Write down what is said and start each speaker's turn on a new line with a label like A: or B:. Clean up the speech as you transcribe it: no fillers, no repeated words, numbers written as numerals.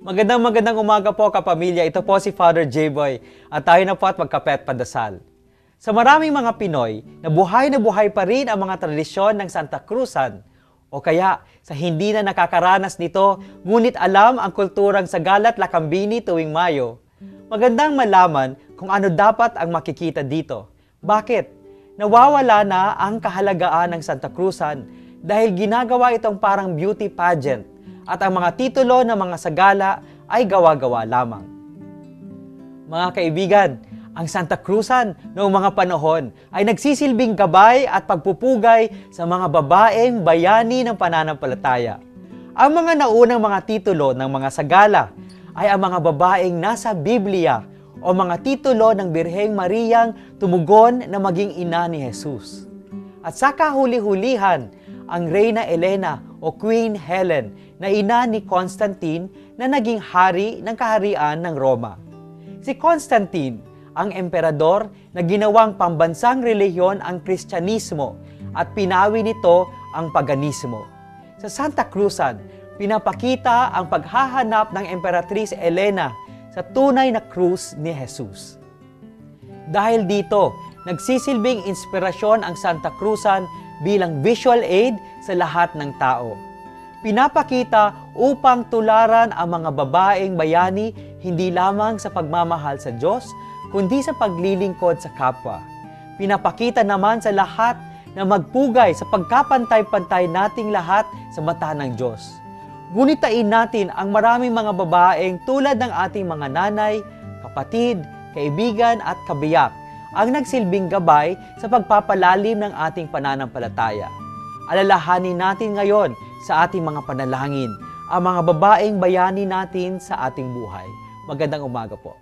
A: Magandang umaga po kapamilya. Ito po si Father J-Boy at tayo na po at magkape at pandasal. Sa maraming mga Pinoy, na buhay pa rin ang mga tradisyon ng Santa Cruzan o kaya sa hindi na nakakaranas nito, ngunit alam ang kulturang Sagalat Lakambini tuwing Mayo. Magandang malaman kung ano dapat ang makikita dito. Bakit? Nawawala na ang kahalagaan ng Santa Cruzan dahil ginagawa itong parang beauty pageant at ang mga titulo ng mga sagala ay gawa-gawa lamang. Mga kaibigan, ang Santa Cruzan noong mga panahon ay nagsisilbing gabay at pagpupugay sa mga babaeng bayani ng pananampalataya. Ang mga naunang mga titulo ng mga sagala ay ang mga babaeng nasa Biblia o mga titulo ng Birheng Mariang tumugon na maging ina ni Jesus. At sa kahuli-hulihan, ang Reyna Elena o Queen Helen na ina ni Constantine na naging hari ng kaharian ng Roma. Si Constantine, ang emperador na ginawang pambansang relihiyon ang Kristyanismo at pinawi nito ang paganismo. Sa Santa Cruzan, pinapakita ang paghahanap ng Emperatriz Elena sa tunay na krus ni Jesus. Dahil dito, nagsisilbing inspirasyon ang Santa Cruzan bilang visual aid sa lahat ng tao. Pinapakita upang tularan ang mga babaeng bayani hindi lamang sa pagmamahal sa Diyos, kundi sa paglilingkod sa kapwa. Pinapakita naman sa lahat na magpugay sa pagkapantay-pantay nating lahat sa mata ng Diyos. Gunitain natin ang maraming mga babaeng tulad ng ating mga nanay, kapatid, kaibigan at kabiyak ang nagsilbing gabay sa pagpapalalim ng ating pananampalataya. Alalahanin natin ngayon sa ating mga panalangin ang mga babaeng bayani natin sa ating buhay. Magandang umaga po.